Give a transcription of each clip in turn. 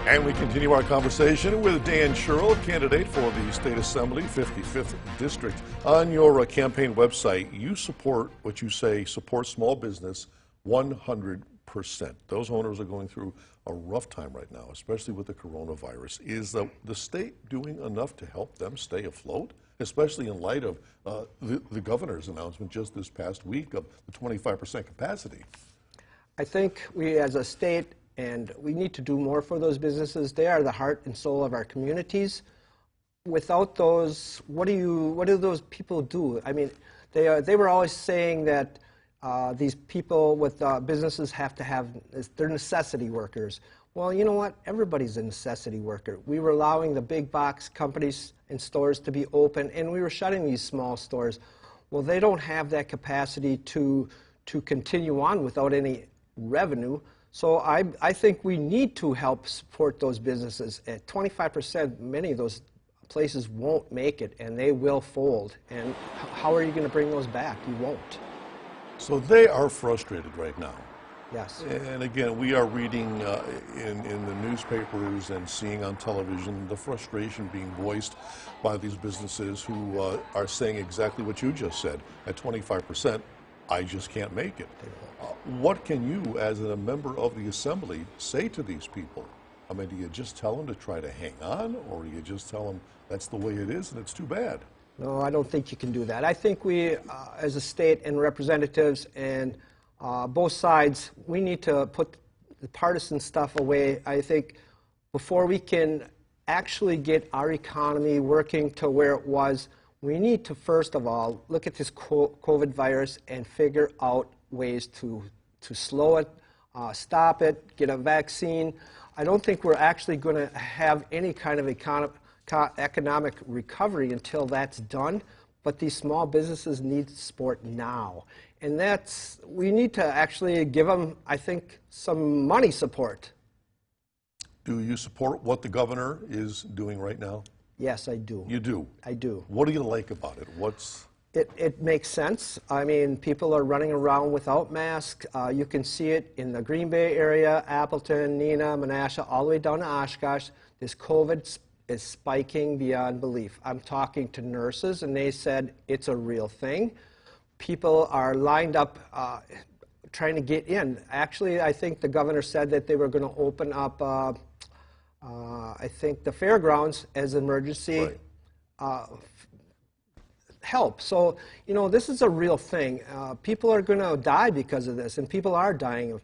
And we continue our conversation with Dan Schierl, candidate for the State Assembly, 55th District. On your campaign website, you support what you say support small business 100%. Those owners are going through a rough time right now, especially with the coronavirus. Is the state doing enough to help them stay afloat, especially in light of the governor's announcement just this past week of the 25% capacity? I think we as a state, and we need to do more for those businesses. They are the heart and soul of our communities. Without those, what do those people do? I mean, they were always saying that these people with businesses have to have, they're necessity workers. Well, you know what? Everybody's a necessity worker. We were allowing the big box companies and stores to be open, and we were shutting these small stores. Well, they don't have that capacity to continue on without any revenue. So I think we need to help support those businesses. At 25%, many of those places won't make it, and they will fold. And how are you going to bring those back? You won't. So they are frustrated right now. Yes. And again, we are reading in the newspapers and seeing on television the frustration being voiced by these businesses who are saying exactly what you just said. At 25%, I just can't make it. What can you, as a member of the Assembly, say to these people? I mean, do you just tell them to try to hang on, or do you just tell them that's the way it is and it's too bad? No, I don't think you can do that. I think we, as a state and representatives and both sides, we need to put the partisan stuff away. I think before we can actually get our economy working to where it was, we need to, first of all, look at this COVID virus and figure out ways to slow it, stop it, get a vaccine. I don't think we're actually going to have any kind of economic recovery until that's done, but these small businesses need support now. And we need to actually give them, I think, some money support. Do you support what the governor is doing right now? Yes, I do. You do? I do. What do you like about it? It makes sense. I mean, people are running around without masks. You can see it in the Green Bay area, Appleton, Neenah, Menasha, all the way down to Oshkosh. This COVID is spiking beyond belief. I'm talking to nurses, and they said it's a real thing. People are lined up trying to get in. Actually, I think the governor said that they were going to open up I think the fairgrounds as emergency help. So, you know, this is a real thing. People are going to die because of this, and people are dying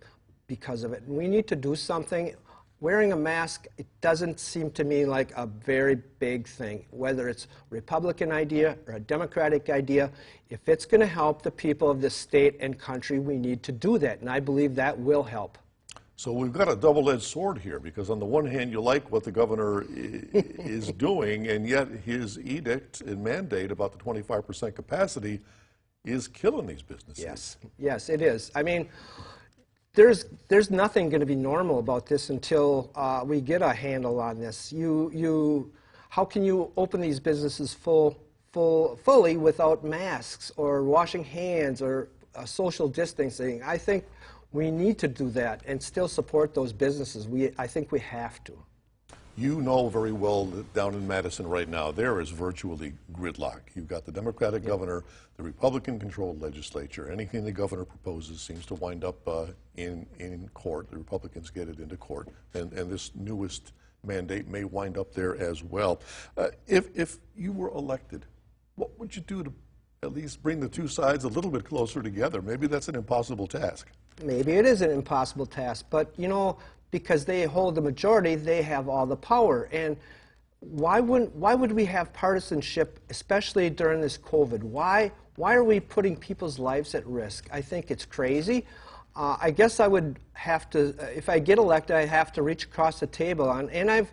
because of it. And we need to do something. Wearing a mask, it doesn't seem to me like a very big thing, whether it's a Republican idea or a Democratic idea. If it's going to help the people of this state and country, we need to do that, and I believe that will help. So we've got a double-edged sword here, because on the one hand, you like what the governor is doing, and yet his edict and mandate about the 25% capacity is killing these businesses. Yes, yes, it is. I mean, there's nothing going to be normal about this until we get a handle on this. How can you open these businesses fully without masks or washing hands or social distancing? I think we need to do that and still support those businesses. I think we have to. You know very well that down in Madison right now, there is virtually gridlock. You've got the Democratic governor, the Republican-controlled legislature. Anything the governor proposes seems to wind up in court. The Republicans get it into court, and this newest mandate may wind up there as well. If you were elected, what would you do to at least bring the two sides a little bit closer together? Maybe that's an impossible task. Maybe it is an impossible task, but you know, because they hold the majority, they have all the power. And why would we have partisanship, especially during this COVID? Why are we putting people's lives at risk? I think it's crazy. I guess I would have to, if I get elected, I have to reach across the table. And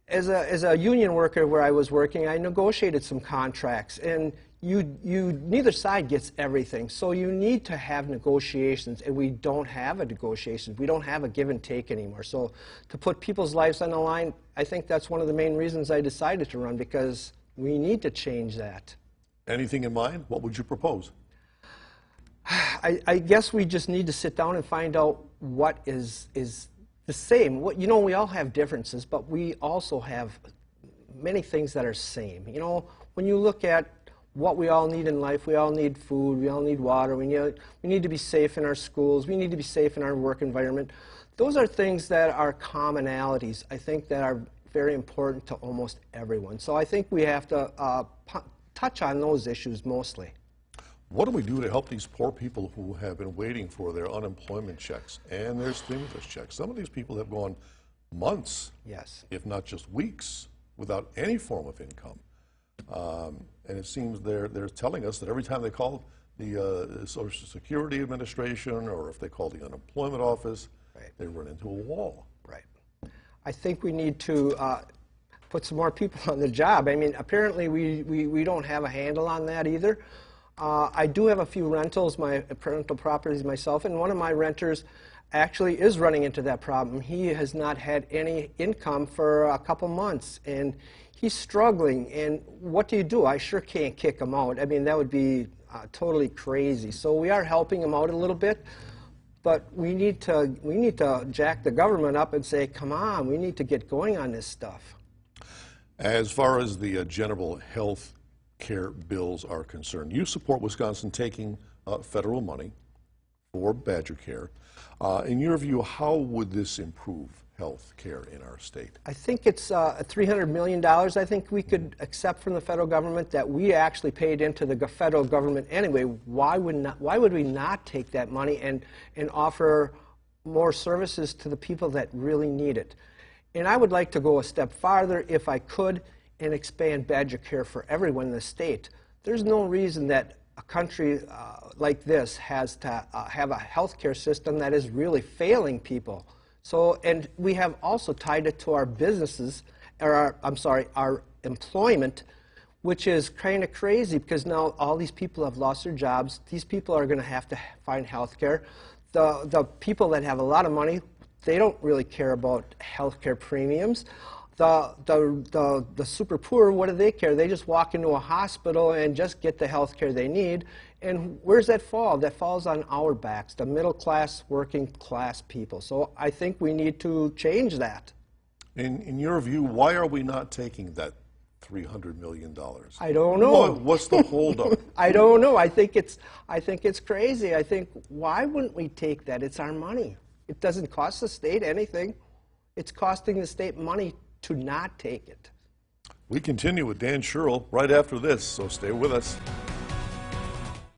as a union worker where I was working, I negotiated some contracts, and neither side gets everything. So you need to have negotiations, and we don't have a negotiation. We don't have a give and take anymore. So to put people's lives on the line, I think that's one of the main reasons I decided to run, because we need to change that. Anything in mind? What would you propose? I guess we just need to sit down and find out what is The same. You know, we all have differences, but we also have many things that are same. You know, when you look at what we all need in life, we all need food, we all need water, we need to be safe in our schools, we need to be safe in our work environment. Those are things that are commonalities, I think, that are very important to almost everyone. So I think we have to touch on those issues mostly. What do we do to help these poor people who have been waiting for their unemployment checks and their stimulus checks? Some of these people have gone months, yes, if not just weeks, without any form of income. And it seems they're telling us that every time they call the Social Security Administration, or if they call the unemployment office, right, they run into a wall. Right. I think we need to put some more people on the job. I mean, apparently we don't have a handle on that either. I do have a few rentals, my rental properties myself, and one of my renters actually is running into that problem. He has not had any income for a couple months, and he's struggling. And what do? I sure can't kick him out. I mean, that would be totally crazy. So we are helping him out a little bit, but we need to jack the government up and say, come on, we need to get going on this stuff. As far as the general health care bills are concerned, you support Wisconsin taking federal money for BadgerCare. In your view, how would this improve health care in our state? I think it's $300 million I think we could accept from the federal government that we actually paid into the federal government anyway. Why would we not take that money and offer more services to the people that really need it? And I would like to go a step farther, if I could, and expand BadgerCare for everyone in the state. There's no reason that a country like this has to have a healthcare system that is really failing people. So, and we have also tied it to our businesses, or our employment, which is kind of crazy because now all these people have lost their jobs. These people are going to have to find healthcare. The people that have a lot of money, they don't really care about healthcare premiums. The super poor, what do they care? They just walk into a hospital and just get the health care they need. And where's that fall? That falls on our backs, the middle class, working class people. So I think we need to change that. In your view, why are we not taking that $300 million? I don't know. What's the holdup? I don't know. I think it's crazy. I think, why wouldn't we take that? It's our money. It doesn't cost the state anything. It's costing the state money to not take it. We continue with Dan Schierl right after this, so stay with us.